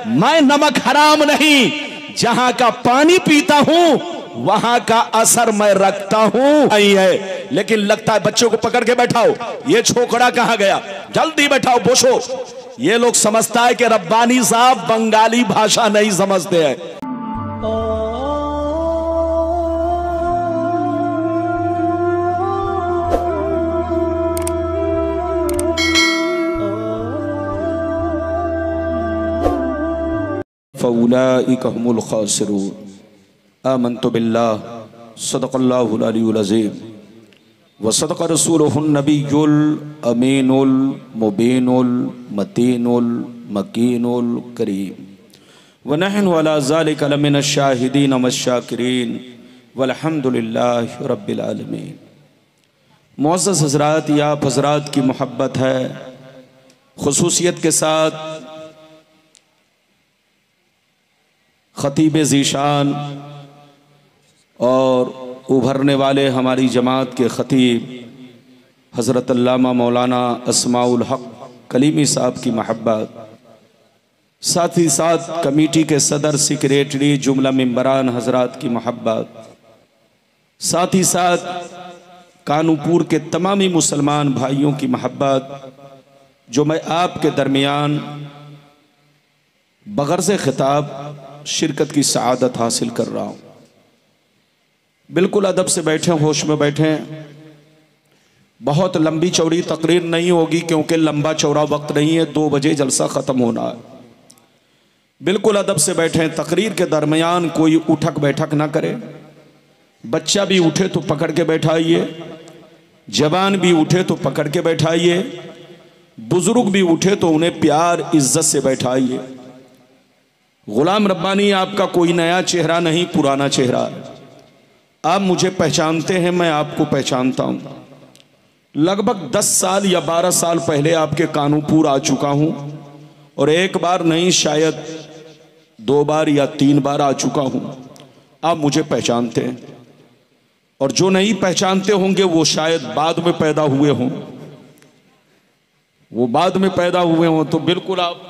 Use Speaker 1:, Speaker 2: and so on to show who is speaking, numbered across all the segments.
Speaker 1: मैं नमक हराम नहीं, जहां का पानी पीता हूं वहां का असर मैं रखता हूं। नहीं है, लेकिन लगता है बच्चों को पकड़ के बैठाओ, ये छोकरा कहां गया, जल्दी बैठाओ बोसो। ये लोग समझता है कि रब्बानी साहब बंगाली भाषा नहीं समझते हैं। फ़उलाइका हुमुल ख़ासिरून। आमन्तु बिल्लाह सदक़ल्लाहुल अलीयुल अज़ीम व सदक़ रसूलुहुन नबियुल अमीनुल मुबीनुल मतीनुल मकीनुल करीम व नहनु अला ज़ालिका लमिनश शाहिदीन वश्शाकिरीन वल्हम्दुलिल्लाहि रब्बिल आलमीन। मुअज़्ज़ज़ हज़रात, या आप हज़रात की मोहब्बत है, खुसूसियत के साथ ख़तीब ज़ीशान और उभरने वाले हमारी जमात के ख़तीब हज़रत अल्लामा मौलाना अस्माउल हक़ कलीमी साहब की महब्बत, साथ ही साथ कमेटी के सदर सेक्रेटरी जुमला मेंबरान हज़रात की महब्बत, साथ ही साथ कानूपुर के तमामी मुसलमान भाइयों की महब्बत, जो मैं आपके दरमियान बग़र्ज़ ख़िताब शिरकत की सआदत हासिल कर रहा हूँ। बिल्कुल अदब से बैठें, होश में बैठें। बहुत लंबी चौड़ी तकरीर नहीं होगी क्योंकि लंबा चौड़ा वक्त नहीं है, 2 बजे जलसा ख़त्म होना है। बिल्कुल अदब से बैठें। तकरीर के दरमियान कोई उठक बैठक ना करे। बच्चा भी उठे तो पकड़ के बैठाइए, जवान भी उठे तो पकड़ के बैठाइए, बुजुर्ग भी उठे तो उन्हें प्यार इज्जत से बैठाइए। गुलाम रब्बानी आपका कोई नया चेहरा नहीं, पुराना चेहरा है। आप मुझे पहचानते हैं, मैं आपको पहचानता हूँ। लगभग 10 साल या 12 साल पहले आपके कानूपुर आ चुका हूँ और एक बार नहीं, शायद 2 बार या 3 बार आ चुका हूँ। आप मुझे पहचानते हैं, और जो नहीं पहचानते होंगे वो शायद बाद में पैदा हुए हों, वो बाद में पैदा हुए हों। तो बिल्कुल आप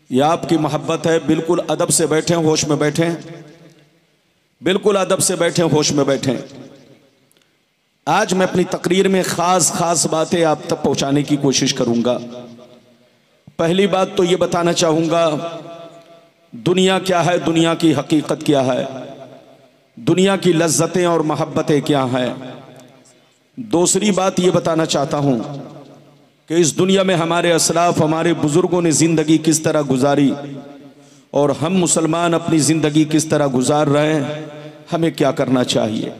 Speaker 1: यह आपकी मोहब्बत है। बिल्कुल अदब से बैठें, होश में बैठें। बिल्कुल अदब से बैठें, होश में बैठें। आज मैं अपनी तकरीर में ख़ास बातें आप तक पहुंचाने की कोशिश करूंगा। पहली बात तो ये बताना चाहूँगा, दुनिया क्या है, दुनिया की हकीकत क्या है, दुनिया की लज्जतें और मोहब्बतें क्या हैं। दूसरी बात ये बताना चाहता हूँ कि इस दुनिया में हमारे असलाफ, हमारे बुज़ुर्गों ने ज़िंदगी किस तरह गुजारी और हम मुसलमान अपनी ज़िंदगी किस तरह गुजार रहे हैं, हमें क्या करना चाहिए।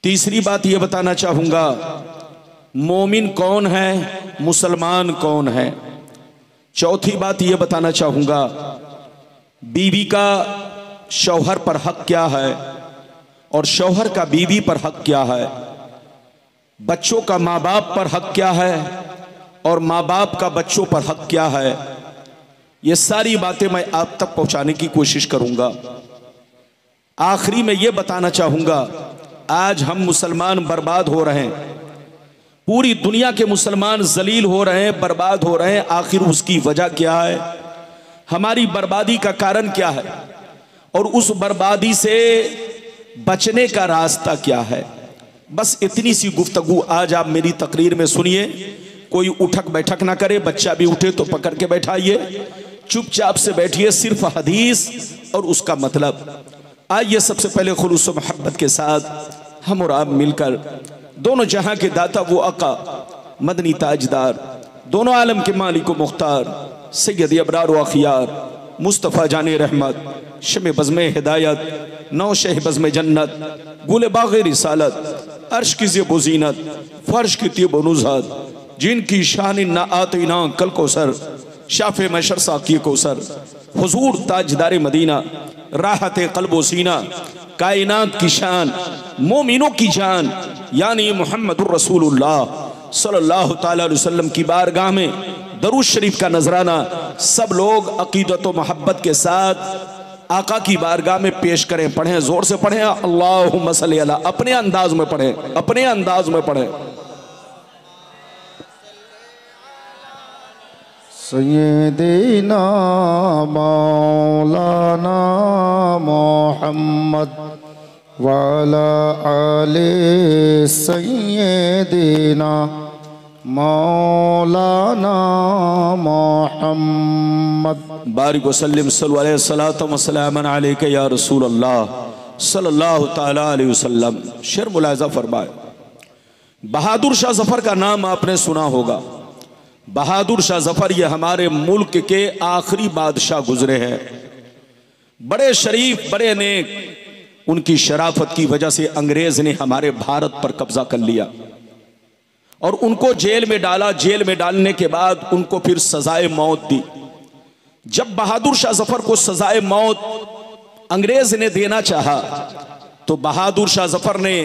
Speaker 1: तीसरी बात ये बताना चाहूँगा, मोमिन कौन है, मुसलमान कौन है। चौथी बात ये बताना चाहूँगा, बीवी का शौहर पर हक क्या है और शौहर का बीवी पर हक क्या है। बच्चों का माँ बाप पर हक क्या है और माँ बाप का बच्चों पर हक क्या है। ये सारी बातें मैं आप तक पहुंचाने की कोशिश करूंगा। आखिरी में ये बताना चाहूंगा, आज हम मुसलमान बर्बाद हो रहे हैं, पूरी दुनिया के मुसलमान जलील हो रहे हैं, बर्बाद हो रहे हैं। आखिर उसकी वजह क्या है, हमारी बर्बादी का कारण क्या है और उस बर्बादी से बचने का रास्ता क्या है। बस इतनी सी गुफ्तगू आज आप मेरी तकरीर में सुनिए। कोई उठक बैठक ना करे, बच्चा भी उठे तो पकड़ के बैठाइए, चुपचाप से बैठिए, सिर्फ हदीस और उसका मतलब। आइए सबसे पहले खुलूस मोहब्बत के साथ हम और आप मिलकर दोनों जहां के दाता वो आका मदनी ताजदार, दोनों आलम के मालिक व मुख्तार सैयद अबरार व अखियार मुस्तफ़ा जाने रहमत, शमे बज़्मे हिदायत, नौ शह बज़्मे जन्नत, गुले बाग़े रिसालत, अर्श की ज़ेब ज़ीनत, फर्श की तीब नुज़हत, जिनकी शान ना आते ना कल कौसर, शाफ़े मशर साक़ी कौसर, हुज़ूर ताजदार मदीना, राहत क़ल्ब व सीना, कायनात की शान, मोमिनों की जान, यानी मुहम्मदुर रसूलुल्लाह सल्लल्लाहु तआला अलैहि वसल्लम की बारगाह में दरूद शरीफ का नजराना सब लोग अकीदत व मोहब्बत के साथ आका की बारगाह में पेश करें। पढ़ें, जोर से पढ़ें, अल्लाहुम्मा सल्ली अला, अपने अंदाज में पढ़ें, अपने अंदाज में पढ़ें।
Speaker 2: सय्यदना मौलाना मोहम्मद वाला आले सय्यदना मौलाना मोहम्मद।
Speaker 1: बारिक वसल्लिम सल्लल्लाहु अलैहि वसल्लम वसलाम अलैका या रसूल अल्लाह सल्लल्लाहु ताला अलैहि वसल्लम। शेर मुलाहिज़ा फरमाए, बहादुर शाह जफर का नाम आपने सुना होगा। बहादुर शाह जफर ये हमारे मुल्क के आखिरी बादशाह गुजरे हैं। बड़े शरीफ, बड़े नेक। उनकी शराफत की वजह से अंग्रेज ने हमारे भारत पर कब्जा कर लिया और उनको जेल में डाला। जेल में डालने के बाद उनको फिर सजाए मौत दी। जब बहादुर शाह जफर को सजाए मौत अंग्रेज ने देना चाहा तो बहादुर शाह जफर ने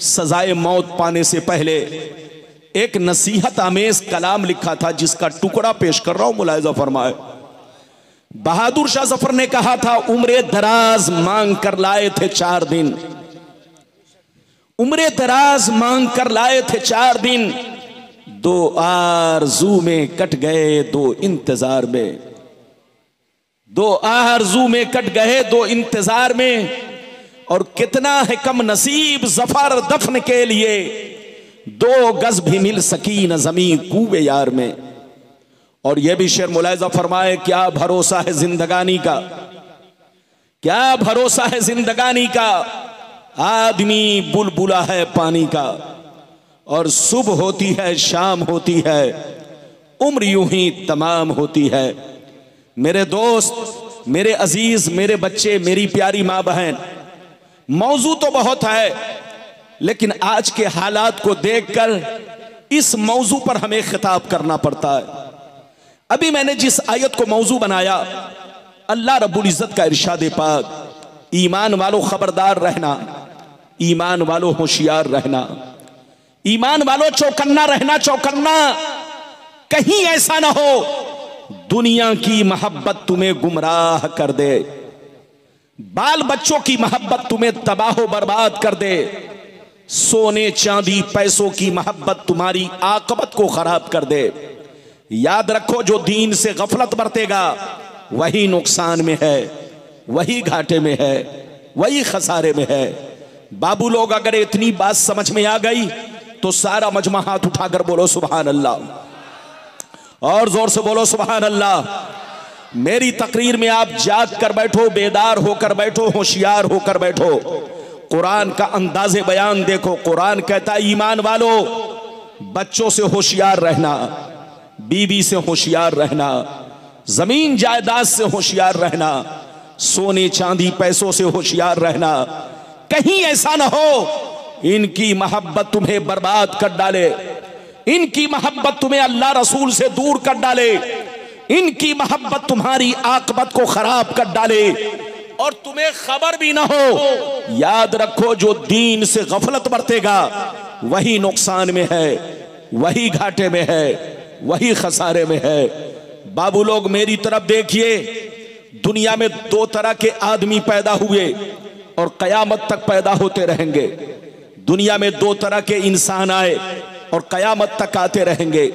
Speaker 1: सजाए मौत पाने से पहले एक नसीहत आमेज कलाम लिखा था, जिसका टुकड़ा पेश कर रहा हूं, मुलाहिज़ा फरमाए। बहादुर शाह जफर ने कहा था, उम्रे दराज मांग कर लाए थे 4 दिन, उम्रे दराज मांग कर लाए थे 4 दिन, 2 आरज़ू में कट गए 2 इंतजार में, 2 आरज़ू में कट गए 2 इंतजार में। और कितना है कम नसीब जफर दफन के लिए, 2 गज भी मिल सकी न जमीन कूबे यार में। और यह भी शेर मुलाहिज़ा फरमाए, क्या भरोसा है जिंदगानी का, क्या भरोसा है जिंदगानी का, आदमी बुलबुला है पानी का। और सुबह होती है शाम होती है, उम्र यूं ही तमाम होती है। मेरे दोस्त, मेरे अजीज, मेरे बच्चे, मेरी प्यारी माँ बहन, मौजू तो बहुत है, लेकिन आज के हालात को देखकर इस मौजू पर हमें खिताब करना पड़ता है। अभी मैंने जिस आयत को मौजू बनाया, अल्लाह रब्बुल इज्जत का इरशाद पाक, ईमान वालों खबरदार रहना, ईमान वालों होशियार रहना, ईमान वालों चौकन्ना रहना, चौकन्ना। कहीं ऐसा ना हो दुनिया की मोहब्बत तुम्हें गुमराह कर दे, बाल बच्चों की मोहब्बत तुम्हें तबाह बर्बाद कर दे, सोने चांदी पैसों की मोहब्बत तुम्हारी आकबत को खराब कर दे। याद रखो, जो दीन से गफलत बरतेगा वही नुकसान में है, वही घाटे में है, वही खसारे में है। बाबू लोग, अगर इतनी बात समझ में आ गई तो सारा मजमा हाथ उठाकर बोलो सुभान अल्लाह, और जोर से बोलो सुभान अल्लाह। मेरी तकरीर में आप जाग कर बैठो, बेदार होकर बैठो, होशियार होकर बैठो। कुरान का अंदाज़े बयान देखो। कुरान कहता है, ईमान वालों बच्चों से होशियार रहना, बीवी से होशियार रहना, जमीन जायदाद से होशियार रहना, सोने चांदी पैसों से होशियार रहना। कहीं ऐसा ना हो इनकी मोहब्बत तुम्हें बर्बाद कर डाले, इनकी मोहब्बत तुम्हें अल्लाह रसूल से दूर कर डाले, इनकी मोहब्बत तुम्हारी आकबत को खराब कर डाले और तुम्हें खबर भी ना हो। याद रखो, जो दीन से गफलत बरतेगा वही नुकसान में है, वही घाटे में है, वही खसारे में है। बाबू लोग, मेरी तरफ देखिए। दुनिया में 2 तरह के आदमी पैदा हुए और कयामत तक पैदा होते रहेंगे। दुनिया में 2 तरह के इंसान आए और कयामत तक आते रहेंगे।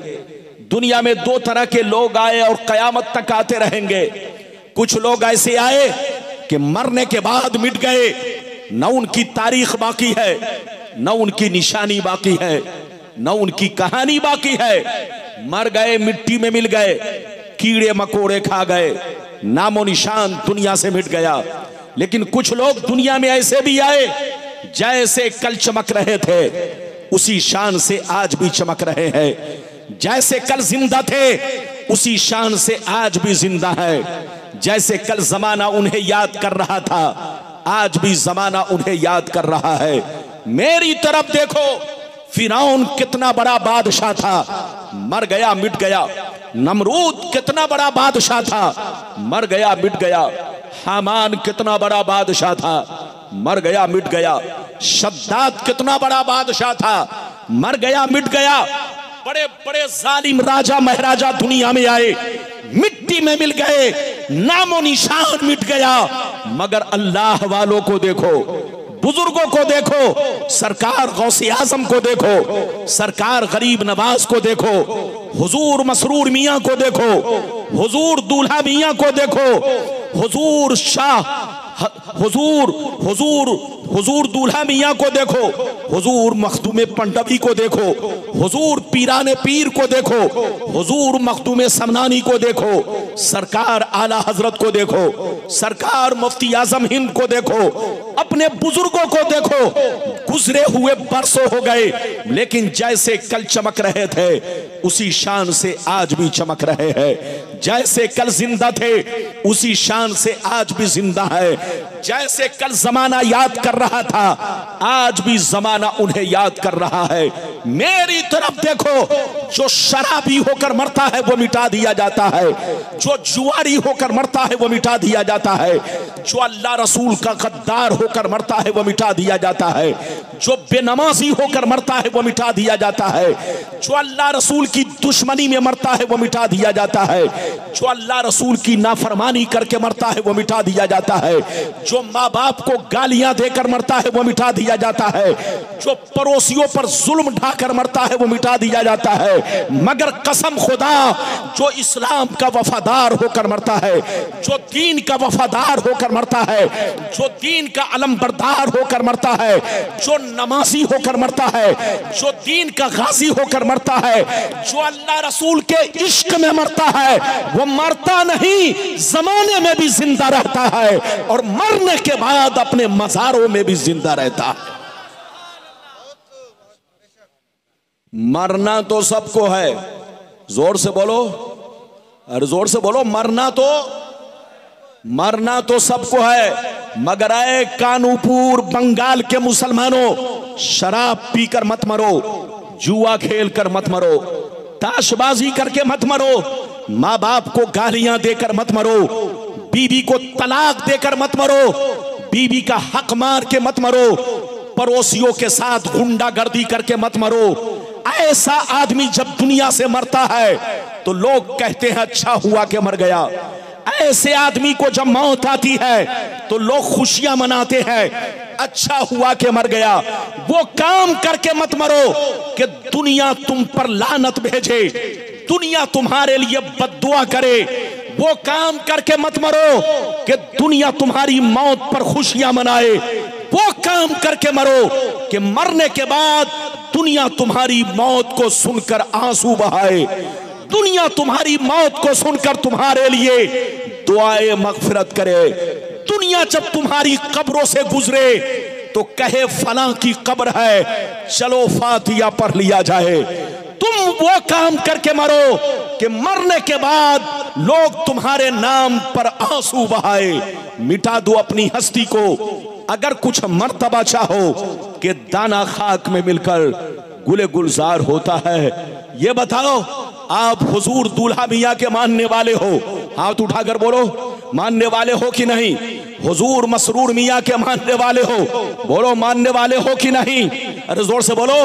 Speaker 1: दुनिया में 2 तरह के लोग आए और कयामत तक आते रहेंगे। कुछ लोग ऐसे आए कि मरने के बाद मिट गए, न उनकी तारीख बाकी है, न उनकी निशानी बाकी है, न उनकी कहानी बाकी है। मर गए, मिट्टी में मिल गए, कीड़े मकोड़े खा गए, नामो निशान दुनिया से मिट गया। लेकिन कुछ लोग दुनिया में ऐसे भी आए, जैसे कल चमक रहे थे उसी शान से आज भी चमक रहे हैं। जैसे कल जिंदा थे उसी शान से आज भी जिंदा है। जैसे कल जमाना उन्हें याद कर रहा था, आज भी जमाना उन्हें याद कर रहा है। मेरी तरफ देखो, फिरौन कितना बड़ा बादशाह था, मर गया मिट गया। नमरूद कितना बड़ा बादशाह था, मर गया मिट गया। हामान कितना बड़ा बादशाह था, मर गया मिट गया। शद्दाद कितना बड़ा बादशाह था, मर गया मिट गया। बड़े बड़े जालिम राजा महाराजा दुनिया में आए, मिट्टी में मिल गए, नामो निशान मिट गया। मगर अल्लाह वालों को देखो, बुजुर्गों को देखो, सरकार गौसे आजम को देखो, सरकार गरीब नवाज को देखो, हुजूर मसरूर मियाँ को देखो, हुजूर दूल्हा मियाँ को देखो, हुजूर शाह हुजूर हुजूर हुजूर दूल्हा मियाँ को देखो, हुजूर मखदूमे पंडवी को देखो, हुजूर पीराने पीर को देखो, हुजूर मखदूमे समनानी को देखो, सरकार आला हजरत को देखो, सरकार मुफ्ती आजम हिंद को देखो, अपने बुजुर्गों को देखो। गुजरे हुए बरसों हो गए, लेकिन जैसे कल चमक रहे थे उसी शान से आज भी चमक रहे हैं। जैसे कल जिंदा थे उसी शान से आज भी जिंदा है। जैसे कल जमाना याद कर रहा था आज भी जमाना उन्हें याद कर रहा है। मेरी तरफ देखो, जो शराबी होकर मरता है वो मिटा दिया जाता है, जो जुआरी होकर मरता है वो मिटा दिया जाता है, जो अल्लाह रसूल का गद्दार होकर मरता है वो मिटा दिया जाता है, जो बेनमाजी होकर मरता है वो मिटा दिया जाता है, जो अल्लाह रसूल की दुश्मनी में मरता है वो मिटा दिया जाता है, जो अल्लाह रसूल की नाफरमानी करके मरता है वो मिटा दिया जाता है, जो माँ बाप को गालियां देकर मरता है वो मिटा दिया जाता है, जो पड़ोसियों पर जुल्म ढाकर मरता है वो मिटा दिया जाता है। मगर कसम खुदा, जो इस्लाम का वफादार होकर मरता है, जो दीन का वफादार होकर मरता है, जो दीन का अलमबरदार होकर मरता है, जो नमाजी होकर मरता है, जो दीन का गाजी होकर मरता है, जो अल्लाह रसूल के इश्क में मरता है, वो मरता नहीं, जमाने में भी जिंदा रहता है और मरने के बाद अपने मज़ारों में भी जिंदा रहता है। मरना तो सबको है, जोर से बोलो, अरे जोर से बोलो, मरना तो सबको है, मगर आए कानूपुर बंगाल के मुसलमानों, शराब पीकर मत मरो, जुआ खेल कर मत मरो, ताशबाजी करके मत मरो, माँ बाप को गालियां देकर मत मरो, बीवी को तलाक देकर मत मरो, बीवी का हक मार के मत मरो, पड़ोसियों के साथ गुंडागर्दी करके मत मरो। ऐसा आदमी जब दुनिया से मरता है तो लोग कहते हैं अच्छा हुआ कि मर गया। ऐसे आदमी को जब मौत आती है तो लोग खुशियां मनाते हैं, अच्छा हुआ कि मर गया। वो काम करके मत मरो कि दुनिया तुम पर लानत भेजे, दुनिया तुम्हारे लिए बद्दुआ करे। वो काम करके मत मरो कि दुनिया तुम्हारी मौत पर खुशियां मनाए। वो काम करके मरो कि मरने के बाद दुनिया तुम्हारी मौत को सुनकर आंसू बहाए, दुनिया तुम्हारी मौत को सुनकर तुम्हारे लिए दुआए मगफिरत करे। दुनिया जब तुम्हारी कब्रों से गुजरे तो कहे फलां की कब्र है, चलो फातिहा पढ़ लिया जाए। तुम वो काम करके मरो कि मरने के बाद लोग तुम्हारे नाम पर आंसू बहाए। मिटा दो अपनी हस्ती को। अगर कुछ मर्तबा चाहो कि दाना खाक में मिलकर गुले गुलजार होता है, ये बताओ आप हुजूर दूल्हा मियाँ के मानने वाले हो? हाथ उठाकर बोलो, मानने वाले हो कि नहीं? हुजूर मसरूर मियाँ के मानने वाले हो? बोलो, मानने वाले हो कि नहीं? अरे जोर से बोलो।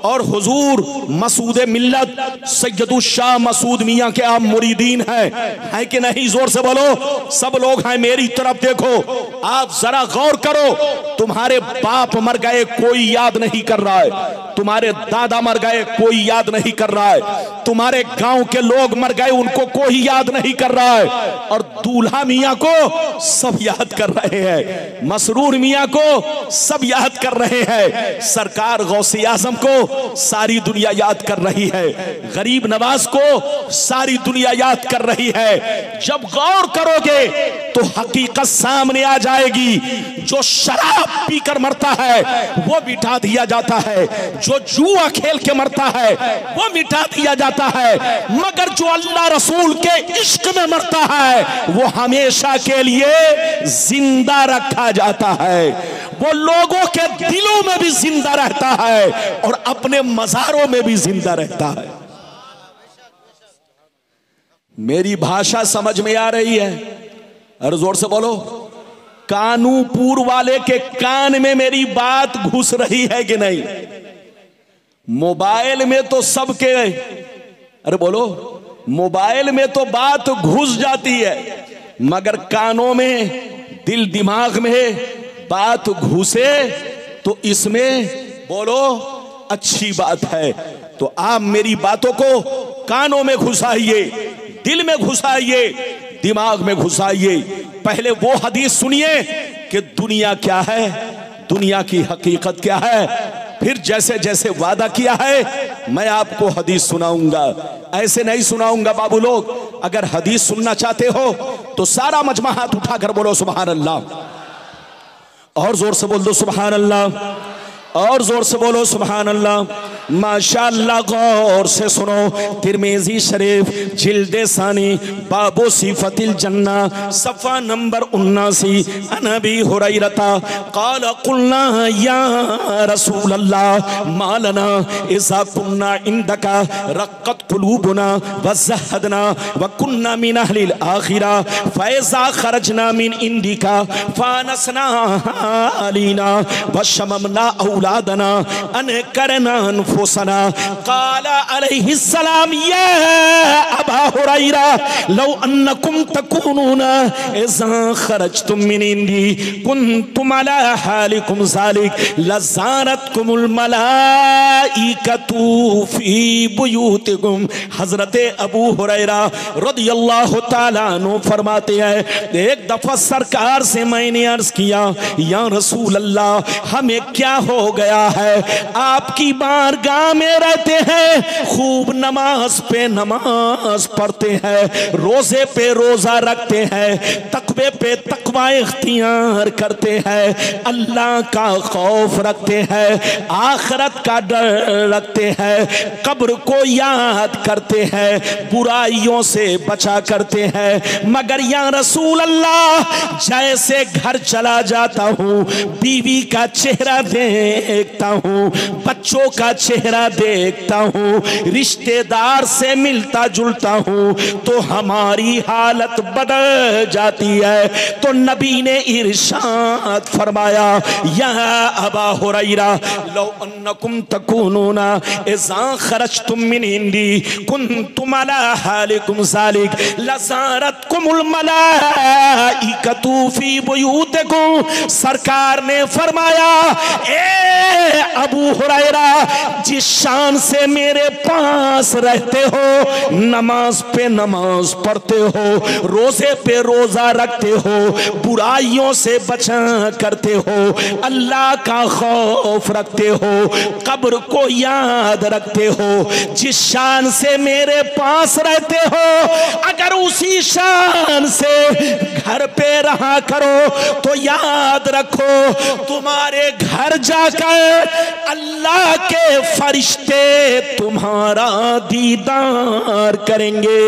Speaker 1: और हुजूर मसूद मिल्लत सैयदुल शाह मसूद मियाँ के आप मुरीदीन हैं कि नहीं? जोर से बोलो। सब लोग हैं, मेरी तरफ देखो। आप जरा गौर करो, तुम्हारे बाप मर गए कोई याद नहीं कर रहा है, तुम्हारे दादा मर गए कोई याद नहीं कर रहा है, तुम्हारे गांव के लोग मर गए उनको कोई याद नहीं कर रहा है, और दूल्हा मियाँ को सब याद कर रहे हैं, मसरूर मियाँ को सब याद कर रहे हैं, सरकार गौसे आजम को सारी दुनिया याद कर रही है, गरीब नवाज को सारी दुनिया याद कर रही है। जब गौर करोगे तो हकीकत सामने आ जाएगी। जो शराब पीकर मरता है वो मिटा दिया जाता है, जो जुआ खेल के मरता है वो मिटा दिया जाता है, मगर जो अल्लाह रसूल के इश्क में मरता है वो हमेशा के लिए जिंदा रखा जाता है। वो लोगों के दिलों में भी जिंदा रहता है और अपने मज़ारों में भी जिंदा रहता है। मेरी भाषा समझ में आ रही है? अरे जोर से बोलो। कानूपुर वाले के कान में मेरी बात घुस रही है कि नहीं? मोबाइल में तो सबके, अरे बोलो, मोबाइल में तो बात घुस जाती है, मगर कानों में, दिल दिमाग में बात घुसे तो इसमें बोलो अच्छी बात है। तो आप मेरी बातों को कानों में घुसाइए, दिल में घुसाइए, दिमाग में घुसाइए। पहले वो हदीस सुनिए कि दुनिया क्या है, दुनिया की हकीकत क्या है, फिर जैसे जैसे वादा किया है मैं आपको हदीस सुनाऊंगा। ऐसे नहीं सुनाऊंगा बाबू लोग। अगर हदीस सुनना चाहते हो तो सारा मजमा हाथ उठाकर बोलो सुभान अल्लाह, और जोर से बोल दो सुभान अल्लाह, और जोर से बोलो सुभान अल्लाह। माशाअल्लाह, गौर से सुनो। तिरमिज़ी शरीफ जिल्दे सानी बाबो सिफतिल जन्ना सफ़ा नंबर 79। अनबी हुरैरता क़ाल क़ुलना या रसूल अल्लाह मा लना इज़ा कुन्ना इंदका रक़्क़त क़ुलूबुना व ज़हदना व कुन्ना मिन अहलिल आखिरा फ़इज़ा ख़रजना मिन इंदिका फ़ानसना अलीना व शममना औलादना अन करना अनफुसना। क़ाला अलैहिस्सलाम या अबा हुरैरा लौ अन्नकुम तकूनूना इज़ा ख़रजतुम मिन इंदी कुन्तुम अला हालिकुम ज़ालिक लज़ारतकुमुल मलाइकतु फ़ी बुयूतिकुम। हज़रत अबू हुरैरा रज़ियल्लाहु ताला अन्हु फरमाते हैं, एक दफ़ा सरकार से मैंने अर्ज़ किया, या रसूल अल्लाह हमें क्या हो गया है, आपकी बारगाह में रहते हैं, खूब नमाज पे नमाज पढ़ते हैं, रोजे पे रोजा रखते हैं, तकवे पे तकवा इख्तियार करते हैं, अल्लाह का खौफ रखते हैं, आखिरत का डर रखते हैं, कब्र को याद करते हैं, बुराइयों से बचा करते हैं, मगर या रसूल अल्लाह जैसे घर चला जाता हूँ बीवी का चेहरा देखता हूँ, बच्चों का चेहरा देखता हूँ, रिश्तेदार से मिलता जुलता हूँ तो हमारी हालत बदल जाती है। तो नबी ने इरशाद फरमाया, या अबा हुरैरा लौ अन्नकुम तकूनूना इज़ा खरजतुम मिन इंदी कुन्तुम अला हालिकुम ज़ालिक लज़ारतकुमुल मलाइकतु फ़ी बुयूतिकुम। सरकार ने फरमाया, ए अबू हुरैरा जिस शान से मेरे पास रहते हो, नमाज पे नमाज पढ़ते हो, रोजे पे रोजा रखते हो, बुराइयों से बचा करते हो, अल्लाह का खौफ रखते हो, कब्र को याद रखते हो, जिस शान से मेरे पास रहते हो अगर उसी शान से घर पे रहा करो तो याद रखो तुम्हारे घर जाकर अल्लाह के फरिश्ते तुम्हारा दीदार करेंगे।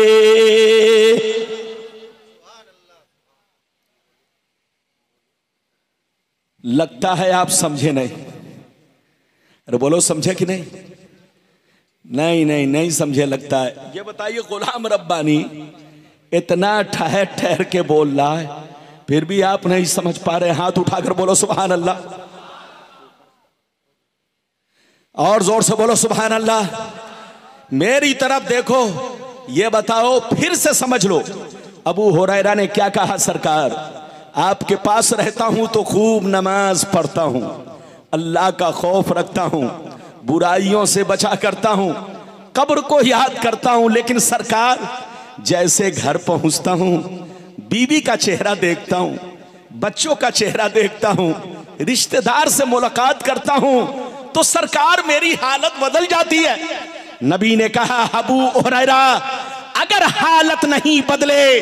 Speaker 1: लगता है आप समझे नहीं। अरे बोलो समझे कि नहीं? नहीं नहीं नहीं समझे लगता है। ये बताइए, गुलाम रब्बानी इतना ठहर ठहर के बोल रहा है फिर भी आप नहीं समझ पा रहे। हाथ उठाकर बोलो सुभान अल्लाह, और जोर से बोलो सुभान अल्लाह। मेरी तरफ देखो, ये बताओ, फिर से समझ लो। अबू हुरैरा ने क्या कहा, सरकार आपके पास रहता हूं तो खूब नमाज पढ़ता हूं, अल्लाह का खौफ रखता हूं, बुराइयों से बचा करता हूं, कब्र को याद करता हूं, लेकिन सरकार जैसे घर पहुंचता हूं बीवी का चेहरा देखता हूं, बच्चों का चेहरा देखता हूं, रिश्तेदार से मुलाकात करता हूं तो सरकार मेरी हालत बदल जाती है। नबी ने कहा, अबू हुरैरा अगर हालत नहीं बदले,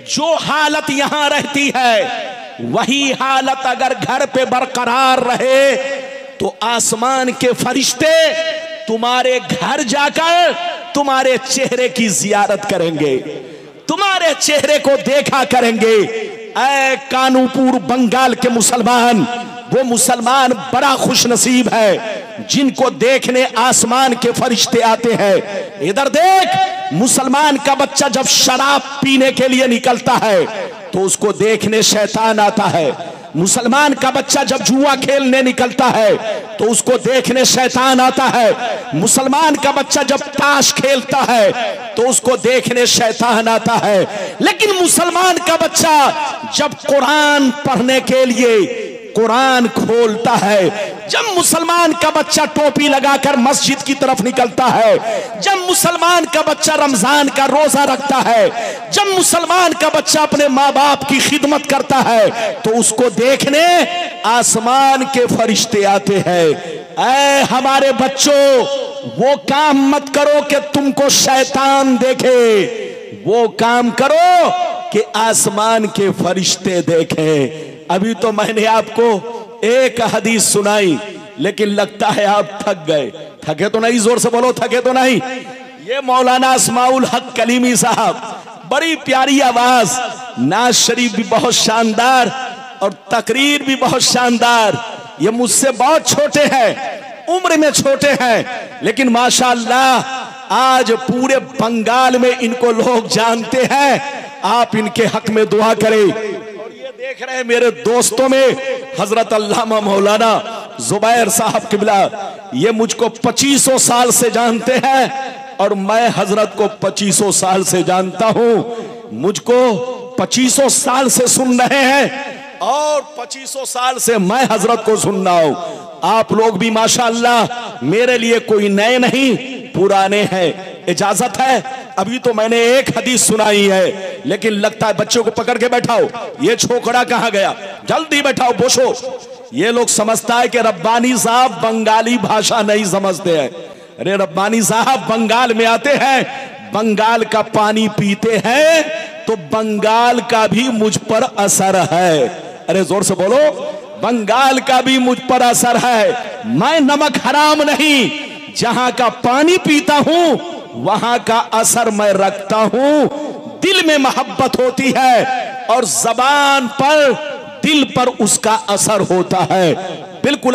Speaker 1: जो हालत यहां रहती है वही हालत अगर घर पे बरकरार रहे तो आसमान के फरिश्ते तुम्हारे घर जाकर तुम्हारे चेहरे की जियारत करेंगे, तुम्हारे चेहरे को देखा करेंगे। ऐ कानूपुर बंगाल के मुसलमान, वो मुसलमान बड़ा खुश नसीब है जिनको देखने आसमान के फरिश्ते आते हैं। इधर देख, मुसलमान का बच्चा जब शराब पीने के लिए निकलता है तो उसको देखने शैतान आता है। मुसलमान का बच्चा जब जुआ खेलने निकलता है तो उसको देखने शैतान आता है। मुसलमान का बच्चा जब ताश खेलता है तो उसको देखने शैतान आता है। लेकिन मुसलमान का बच्चा जब कुरान पढ़ने के लिए कुरान खोलता है। जब मुसलमान का बच्चा टोपी लगाकर मस्जिद की तरफ निकलता है, जब मुसलमान का बच्चा रमजान का रोजा रखता है, जब मुसलमान का बच्चा अपने माँ बाप की खिदमत करता है, तो उसको देखने आसमान के फरिश्ते आते हैं। ऐ हमारे बच्चों, वो काम मत करो कि तुमको शैतान देखे, वो काम करो कि आसमान के फरिश्ते देखें। अभी तो मैंने आपको एक हदीस सुनाई, लेकिन लगता है आप थक गए। थके तो नहीं? जोर से बोलो, थके तो नहीं? ये मौलाना अस्माउल हक कलीमी साहब, बड़ी प्यारी आवाज, नाज शरीफ भी बहुत शानदार और तकरीर भी बहुत शानदार। ये मुझसे बहुत छोटे हैं, उम्र में छोटे हैं, लेकिन माशाअल्लाह आज पूरे बंगाल में इनको लोग जानते हैं। आप इनके हक में दुआ करें। और ये देख रहे हैं मेरे दोस्तों में हजरत अल्लामा मौलाना जुबैर साहब किबला, ये मुझको 2500 साल से जानते हैं और मैं हजरत को 2500 साल से जानता हूं। मुझको 2500 साल से सुन रहे हैं और 2500 साल से मैं हजरत को सुन रहा हूं। आप लोग भी माशाअल्लाह मेरे लिए कोई नए नहीं, पुराने हैं। इजाजत है? अभी तो मैंने एक हदीस सुनाई है, लेकिन लगता है बच्चों को पकड़ के बैठाओ। ये छोकरा कहां गया? जल्दी बैठाओ, बोशो। ये लोग समझता है कि रब्बानी साहब बंगाली भाषा नहीं समझते हैं। अरे रब्बानी साहब बंगाल में आते हैं, बंगाल का पानी पीते हैं, तो बंगाल का भी मुझ पर असर है। अरे जोर से बोलो, बंगाल का भी मुझ पर असर है। मैं नमक हराम नहीं, जहां का पानी पीता हूं वहां का असर मैं रखता हूं। दिल में मोहब्बत होती है और जबान पर, दिल पर उसका असर होता है। बिल्कुल।